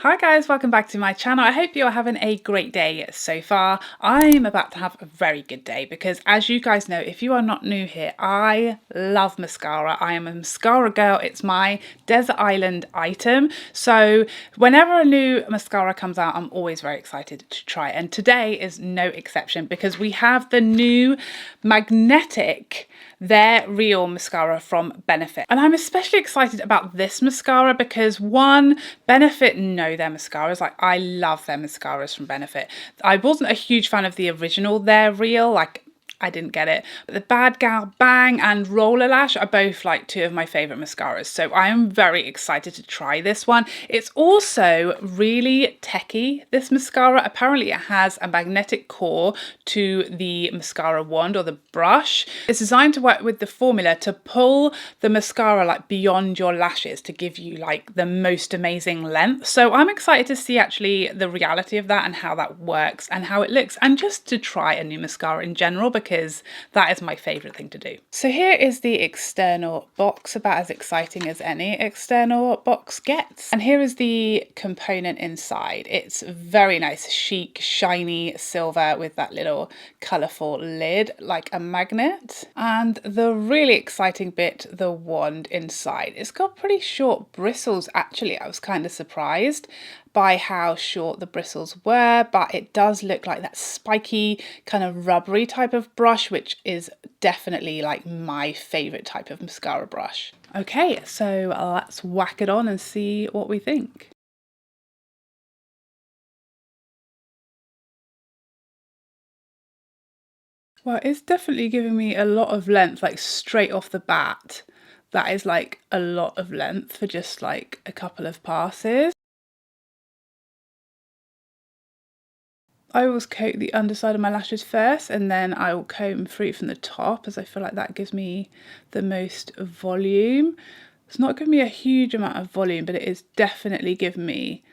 Hi guys, welcome back to my channel. I hope you're having a great day so far. I'm about to have a very good day because, as you guys know, if you are not new here, I love mascara. I am a mascara girl. It's my desert island item. So whenever a new mascara comes out, I'm always very excited to try it. And today is no exception because we have the new magnetic They're Real mascara from Benefit. And I'm especially excited about this mascara because, one, Benefit know their mascaras. Like, I love their mascaras from Benefit. I wasn't a huge fan of the original They're Real, like, I didn't get it. But the Bad Gal Bang and Roller Lash are both like two of my favourite mascaras. So I am very excited to try this one. It's also really techy, this mascara. Apparently it has a magnetic core to the mascara wand or the brush. It's designed to work with the formula to pull the mascara like beyond your lashes to give you like the most amazing length. So I'm excited to see actually the reality of that and how that works and how it looks, and just to try a new mascara in general because that is my favourite thing to do. So here is the external box, about as exciting as any external box gets. And here is the component inside. It's very nice, chic, shiny silver with that little colourful lid like a magnet. And the really exciting bit, the wand inside. It's got pretty short bristles actually. I was kind of surprised by how short the bristles were, but it does look like that spiky kind of rubbery type of brush, which is definitely like my favourite type of mascara brush. Okay, so let's whack it on and see what we think. Well, it's definitely giving me a lot of length, like straight off the bat. That is like a lot of length for just like a couple of passes. I always coat the underside of my lashes first and then I will comb through from the top, as I feel like that gives me the most volume. It's not giving me a huge amount of volume, but it is definitely giving me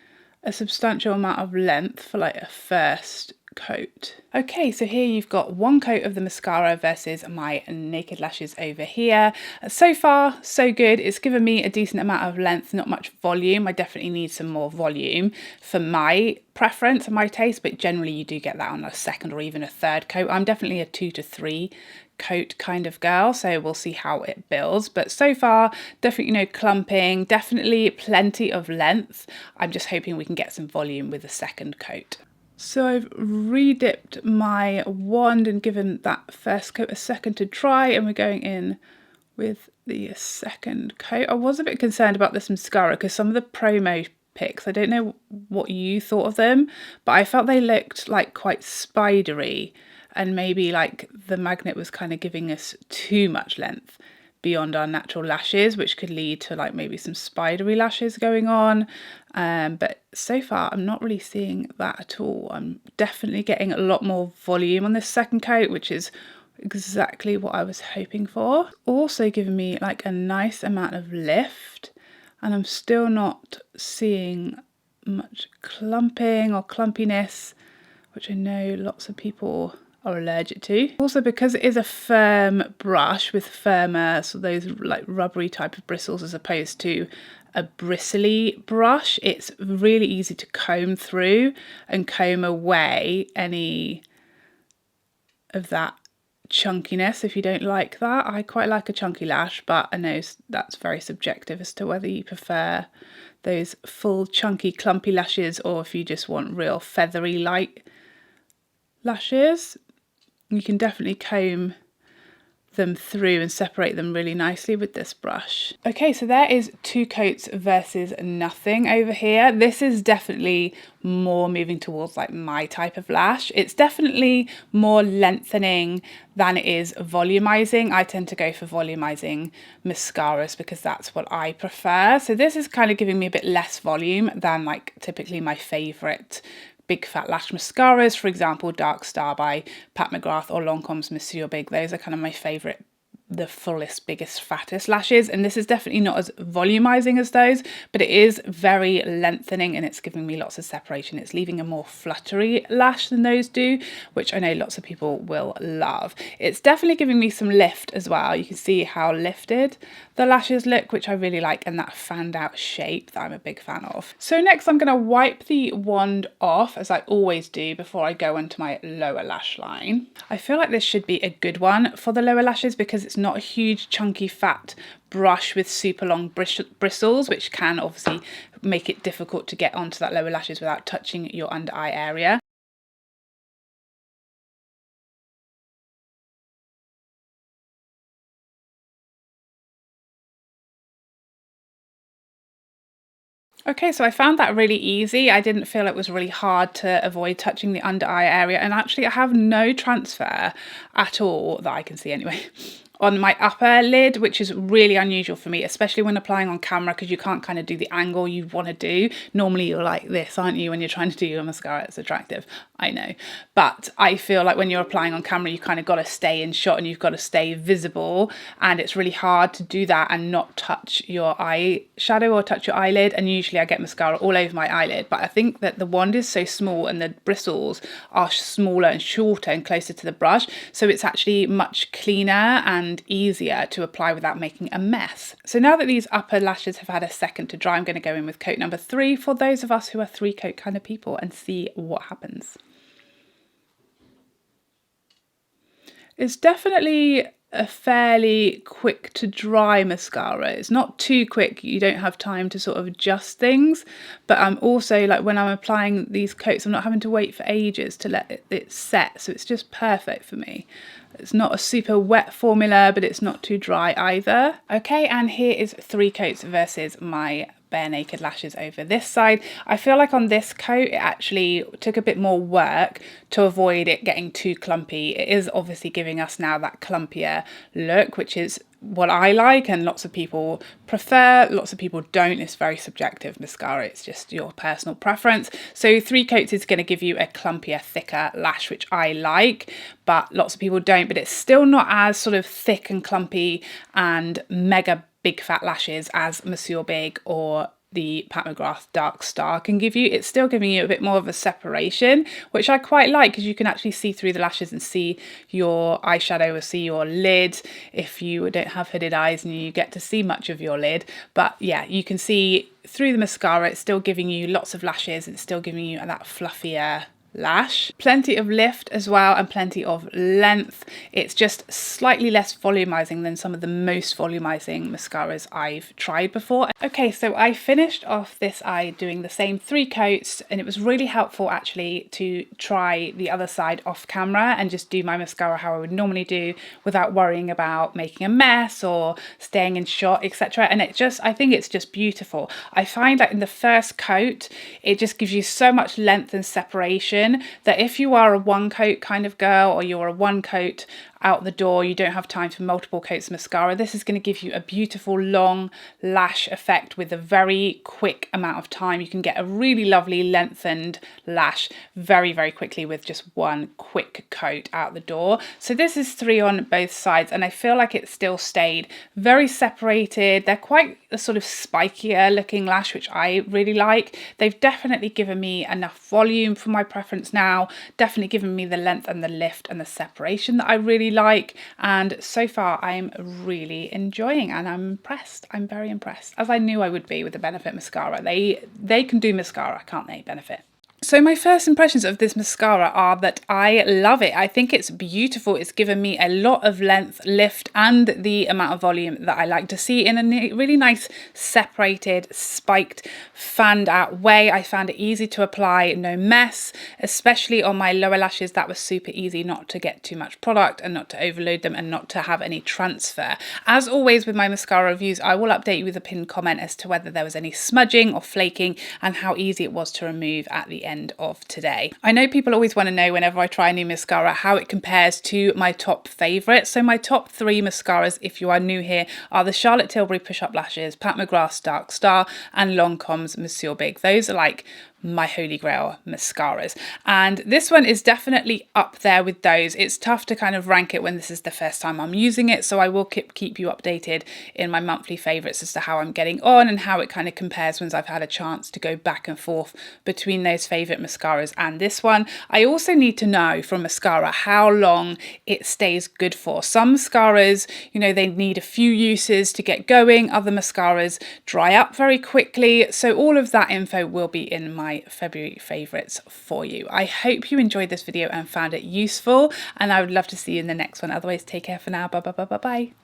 a substantial amount of length for like a first coat. Okay, so here you've got one coat of the mascara versus my naked lashes over here. So far, so good. It's given me a decent amount of length, not much volume. I definitely need some more volume for my preference and my taste, but generally you do get that on a second or even a third coat. I'm definitely a 2 to 3 coat kind of girl, so we'll see how it builds. But so far, definitely no clumping, definitely plenty of length. I'm just hoping we can get some volume with the second coat. So I've re-dipped my wand and given that first coat a second to dry, and we're going in with the second coat. I was a bit concerned about this mascara because some of the promo pics, I don't know what you thought of them, but I felt they looked like quite spidery, and maybe like the magnet was kind of giving us too much length beyond our natural lashes, which could lead to like maybe some spidery lashes going on. But so far I'm not really seeing that at all. I'm definitely getting a lot more volume on this second coat, which is exactly what I was hoping for. Also giving me like a nice amount of lift, and I'm still not seeing much clumping or clumpiness, which I know lots of people are allergic to. Also, because it is a firm brush with firmer, so those like rubbery type of bristles as opposed to a bristly brush, it's really easy to comb through and comb away any of that chunkiness if you don't like that. I quite like a chunky lash, but I know that's very subjective as to whether you prefer those full chunky clumpy lashes or if you just want real feathery light lashes. You can definitely comb them through and separate them really nicely with this brush. Okay, so there is 2 coats versus nothing over here. This is definitely more moving towards like my type of lash. It's definitely more lengthening than it is volumizing. I tend to go for volumizing mascaras because that's what I prefer. So this is kind of giving me a bit less volume than like typically my favorite big fat lash mascaras, for example Dark Star by Pat McGrath or Lancome's Monsieur Big. Those are kind of my favourite the fullest, biggest, fattest lashes, and this is definitely not as volumizing as those, but it is very lengthening and it's giving me lots of separation. It's leaving a more fluttery lash than those do, which I know lots of people will love. It's definitely giving me some lift as well. You can see how lifted the lashes look, which I really like, and that fanned out shape that I'm a big fan of. So next I'm going to wipe the wand off, as I always do before I go into my lower lash line. I feel like this should be a good one for the lower lashes because it's not a huge chunky fat brush with super long bristles, which can obviously make it difficult to get onto that lower lashes without touching your under eye area. Okay, so I found that really easy. I didn't feel it was really hard to avoid touching the under eye area, and actually I have no transfer at all that I can see anyway on my upper lid, which is really unusual for me, especially when applying on camera, because you can't kind of do the angle you want to do. Normally you're like this, aren't you, when you're trying to do your mascara? It's attractive, I know, but I feel like when you're applying on camera you kind of got to stay in shot and you've got to stay visible, and it's really hard to do that and not touch your eyeshadow or touch your eyelid. And usually I get mascara all over my eyelid, but I think that the wand is so small and the bristles are smaller and shorter and closer to the brush, so it's actually much cleaner and easier to apply without making a mess. So now that these upper lashes have had a second to dry, I'm going to go in with coat number 3 for those of us who are 3-coat kind of people and see what happens. It's definitely a fairly quick to dry mascara. It's not too quick, you don't have time to sort of adjust things, but I'm also, like, when I'm applying these coats, I'm not having to wait for ages to let it set, so it's just perfect for me. It's not a super wet formula, but it's not too dry either. Okay, and here is 3 coats versus my bare naked lashes over this side. I feel like on this coat it actually took a bit more work to avoid it getting too clumpy. It is obviously giving us now that clumpier look, which is what I like and lots of people prefer, lots of people don't. It's very subjective, mascara, it's just your personal preference. So 3 coats is going to give you a clumpier, thicker lash, which I like, but lots of people don't. But it's still not as sort of thick and clumpy and mega big fat lashes as Mercier Big or the Pat McGrath Dark Star can give you. It's still giving you a bit more of a separation, which I quite like, because you can actually see through the lashes and see your eyeshadow or see your lid. If you don't have hooded eyes and you get to see much of your lid, but yeah, you can see through the mascara. It's still giving you lots of lashes, it's still giving you that fluffier lash. Plenty of lift as well and plenty of length. It's just slightly less volumizing than some of the most volumizing mascaras I've tried before. Okay, so I finished off this eye doing the same 3 coats, and it was really helpful actually to try the other side off camera and just do my mascara how I would normally do without worrying about making a mess or staying in shot, etc. And I think it's just beautiful. I find that in the first coat it just gives you so much length and separation that if you are a 1-coat kind of girl, or you're a 1-coat out the door, you don't have time for multiple coats of mascara, this is going to give you a beautiful long lash effect with a very quick amount of time. You can get a really lovely lengthened lash very, very quickly with just 1 quick coat out the door. So this is 3 on both sides, and I feel like it still stayed very separated. They're quite a sort of spikier looking lash, which I really like. They've definitely given me enough volume for my preference now, definitely given me the length and the lift and the separation that I really like, and so far I'm really enjoying and I'm impressed. I'm very impressed, as I knew I would be with the Benefit mascara. They can do mascara, can't they, Benefit? So my first impressions of this mascara are that I love it. I think it's beautiful. It's given me a lot of length, lift, and the amount of volume that I like to see in a really nice separated, spiked, fanned out way. I found it easy to apply, no mess, especially on my lower lashes. That was super easy, not to get too much product and not to overload them and not to have any transfer. As always with my mascara reviews, I will update you with a pinned comment as to whether there was any smudging or flaking and how easy it was to remove at the end of today. I know people always want to know whenever I try a new mascara how it compares to my top favourites. So my top 3 mascaras, if you are new here, are the Charlotte Tilbury Push Up Lashes, Pat McGrath's Dark Star, and Lancome's Mercier Big. Those are like my holy grail mascaras. And this one is definitely up there with those. It's tough to kind of rank it when this is the first time I'm using it, so I will keep you updated in my monthly favourites as to how I'm getting on and how it kind of compares once I've had a chance to go back and forth between those favourite mascaras and this one. I also need to know from mascara how long it stays good for. Some mascaras, you know, they need a few uses to get going. Other mascaras dry up very quickly. So all of that info will be in my February favourites for you. I hope you enjoyed this video and found it useful, and I would love to see you in the next one. Otherwise, take care for now. Bye bye bye bye bye.